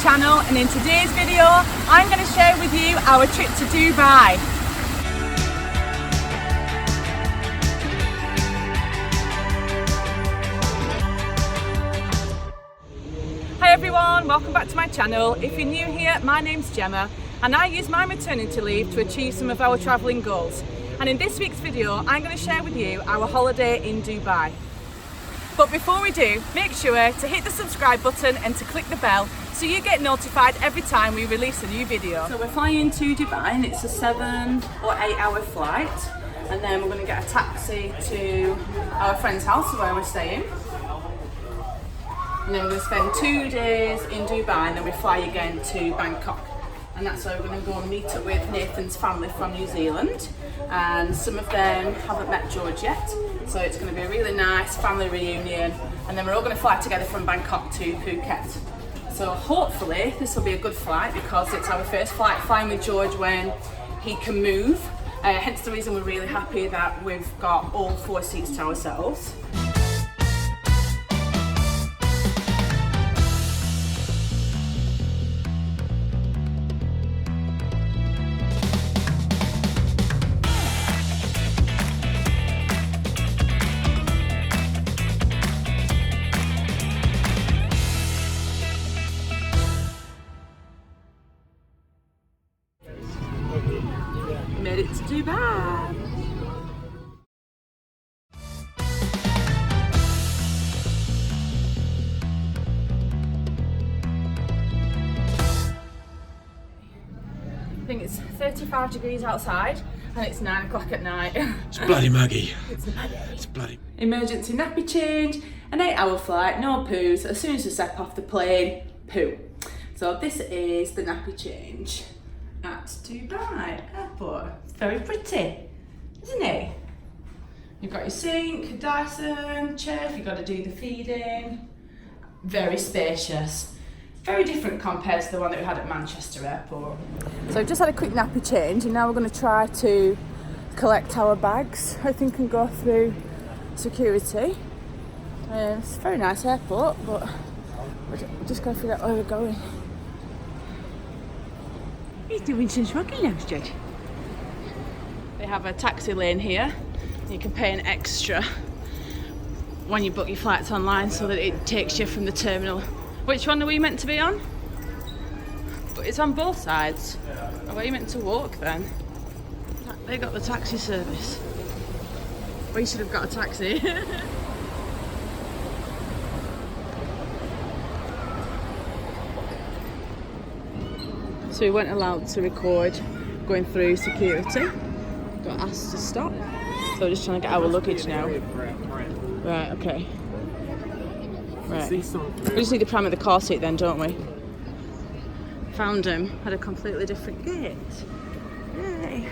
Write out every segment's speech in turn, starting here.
channel, and in today's video I'm going to share with you our trip to Dubai. Hi everyone, welcome back to my channel. If you're new here, my name's Gemma and I use my maternity leave to achieve some of our travelling goals. And in this week's video I'm going to share with you our holiday in Dubai. But before we do, make sure to hit the subscribe button and to click the bell so you get notified every time we release a new video. So we're flying to Dubai and it's a 7 or 8 hour flight, and then we're going to get a taxi to our friend's house where we're staying. And then we're going to spend 2 days in Dubai and then we fly again to Bangkok. And that's where we're going to go and meet up with Nathan's family from New Zealand. And some of them haven't met George yet. So it's going to be a really nice family reunion. And then we're all going to fly together from Bangkok to Phuket. So hopefully this will be a good flight because it's our first flight flying with George when he can move. Hence the reason we're really happy that we've got all 4 seats to ourselves. Made it to Dubai. I think it's 35 degrees outside and it's 9 o'clock at night. It's bloody muggy. It's muggy. It's bloody. Emergency nappy change, an 8 hour flight, no poos. As soon as you step off the plane, poo. So this is the nappy change at Dubai airport. It's very pretty, isn't it? You've got your sink, Dyson, chef, you've got to do the feeding. Very spacious. Very different compared to the one that we had at Manchester airport. So I've just had a quick nappy change and now we're going to try to collect our bags, I think, and go through security. It's a very nice airport, but we're just going to figure out where we're going. He's doing some smoking now, Judge. They have a taxi lane here. You can pay an extra when you book your flights online so that it takes you from the terminal. Which one are we meant to be on? But it's on both sides. Are we meant to walk then? They got the taxi service. We should have got a taxi. So we weren't allowed to record going through security. Got asked to stop. So we're just trying to get our luggage now. Right, okay. Right. We just need the pram of the car seat then, don't we? Found him. Had a completely different gate. Yay.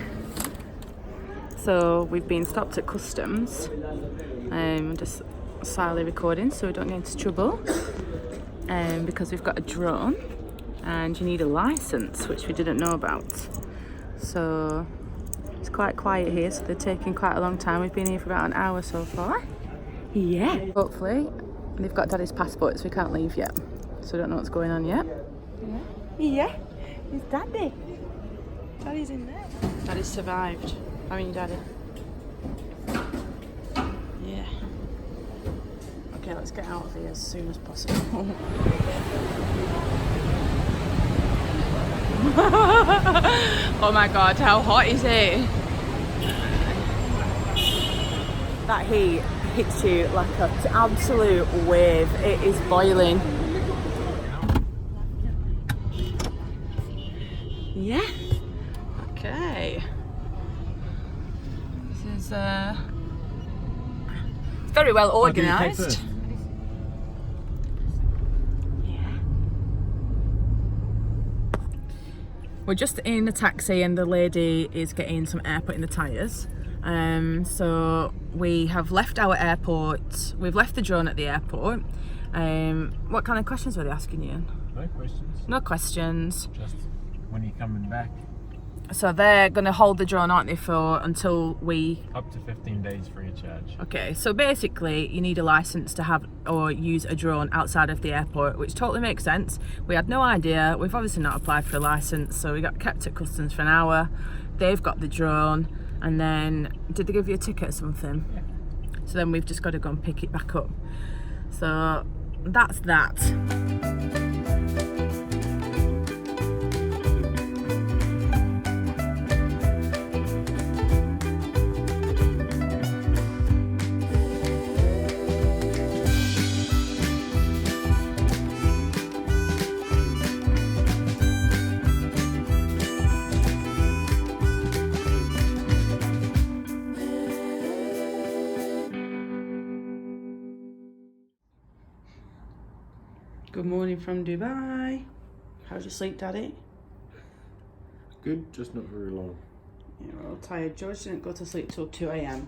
So we've been stopped at customs. Just silently recording so we don't get into trouble. Because we've got a drone. And you need a license, which we didn't know about. So it's quite quiet here, so they're taking quite a long time. We've been here for about an hour so far. Yeah. Hopefully they've got Daddy's passport, so we can't leave yet. So we don't know what's going on yet. Yeah. It's Daddy. Daddy's in there. Daddy's survived. How are you, Daddy? Yeah. Okay, let's get out of here as soon as possible. Oh my god, how hot is it? That heat hits you like an absolute wave. It is boiling. Yeah. Okay. This is very well organised. We're just in a taxi and the lady is getting some air put in the tyres. So we have left our airport. We've left the drone at the airport. What kind of questions were they asking you? No questions. No questions. Just when you're coming back. So they're going to hold the drone, aren't they, for until we... Up to 15 days free of charge. Okay, so basically you need a license to have or use a drone outside of the airport, which totally makes sense. We had no idea. We've obviously not applied for a license, so we got kept at customs for an hour. They've got the drone, and then did they give you a ticket or something? Yeah. So then we've just got to go and pick it back up. So that's that. Good morning from Dubai. How's your sleep, Daddy? Good, just not very long. Yeah, we're all tired. George didn't go to sleep till 2 a.m.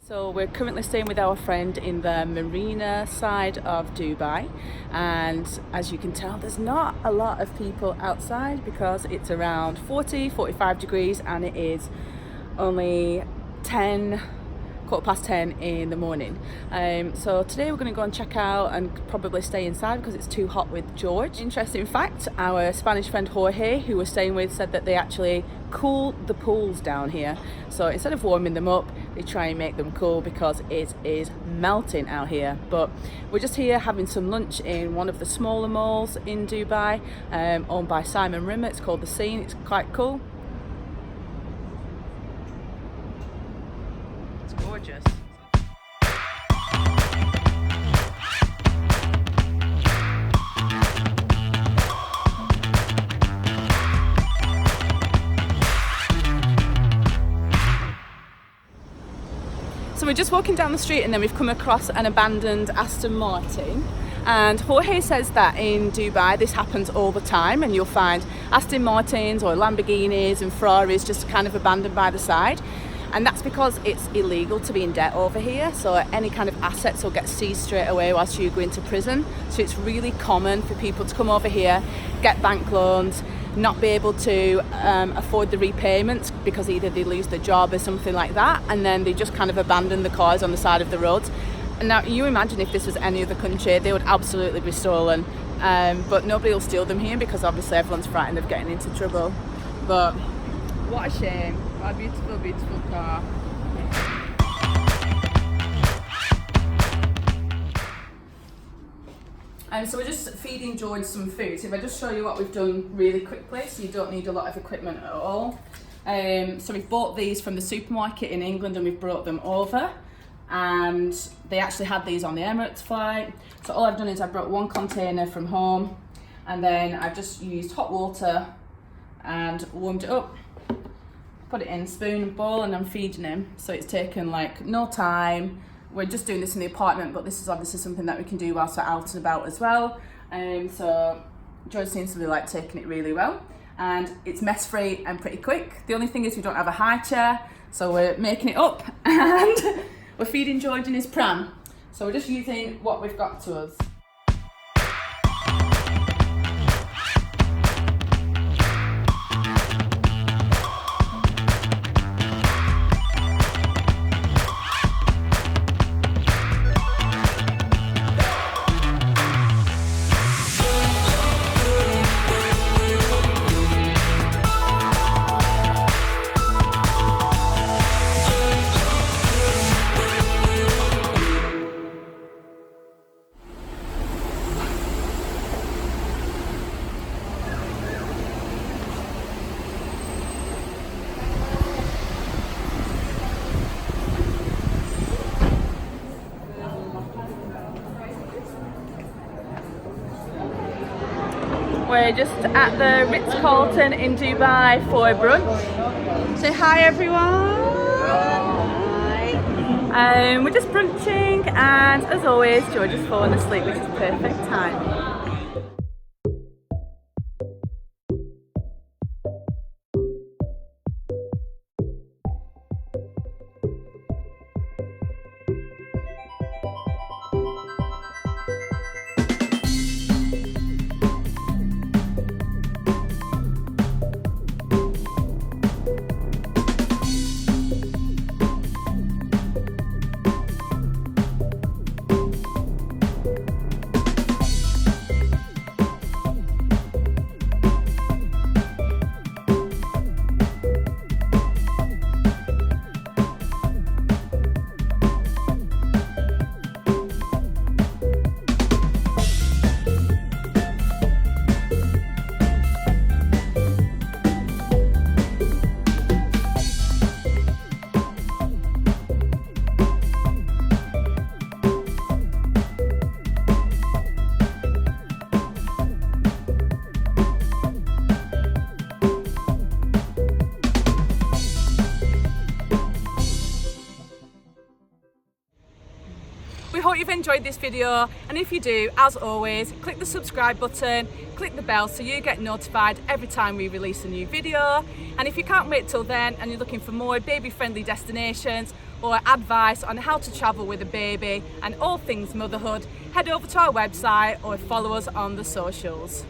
So we're currently staying with our friend in the Marina side of Dubai, and as you can tell there's not a lot of people outside because it's around 45 degrees and it is only 10:15 in the morning. So today we're going to go and check out and probably stay inside because it's too hot with George. Interesting fact, our Spanish friend Jorge, who we're staying with, said that they actually cool the pools down here. So instead of warming them up, they try and make them cool because it is melting out here. But we're just here having some lunch in one of the smaller malls in Dubai, owned by Simon Rimmer. It's called The Scene. It's quite cool. It's gorgeous. So we're just walking down the street and then we've come across an abandoned Aston Martin, and Jorge says that in Dubai this happens all the time and you'll find Aston Martins or Lamborghinis and Ferraris just kind of abandoned by the side, and that's because it's illegal to be in debt over here, so any kind of assets will get seized straight away whilst you go into prison. So it's really common for people to come over here, get bank loans, not be able to afford the repayments because either they lose their job or something like that, and then they just kind of abandon the cars on the side of the road. And now you imagine if this was any other country, they would absolutely be stolen, but nobody will steal them here because obviously everyone's frightened of getting into trouble. But what a shame. What a beautiful, beautiful car. So we're just feeding George some food. So if I just show you what we've done really quickly, so you don't need a lot of equipment at all. So we've bought these from the supermarket in England and we've brought them over, and they actually had these on the Emirates flight. So all I've done is I brought one container from home, and then I've just used hot water and warmed it up, put it in spoon and bowl, and I'm feeding him. So it's taken like no time, we're just doing this in the apartment, but this is obviously something that we can do whilst we're out and about as well. So Joy seems to be like taking it really well, and it's mess free and pretty quick. The only thing is we don't have a high chair, so we're making it up and we're feeding George in his pram. So we're just using what we've got to us. We're just at the Ritz Carlton in Dubai for brunch. Say hi everyone. Hi. We're just brunching, and as always George is falling asleep, which is perfect time. We hope you've enjoyed this video, and if you do, as always, click the subscribe button, click the bell so you get notified every time we release a new video. And if you can't wait till then and you're looking for more baby-friendly destinations or advice on how to travel with a baby and all things motherhood, head over to our website or follow us on the socials.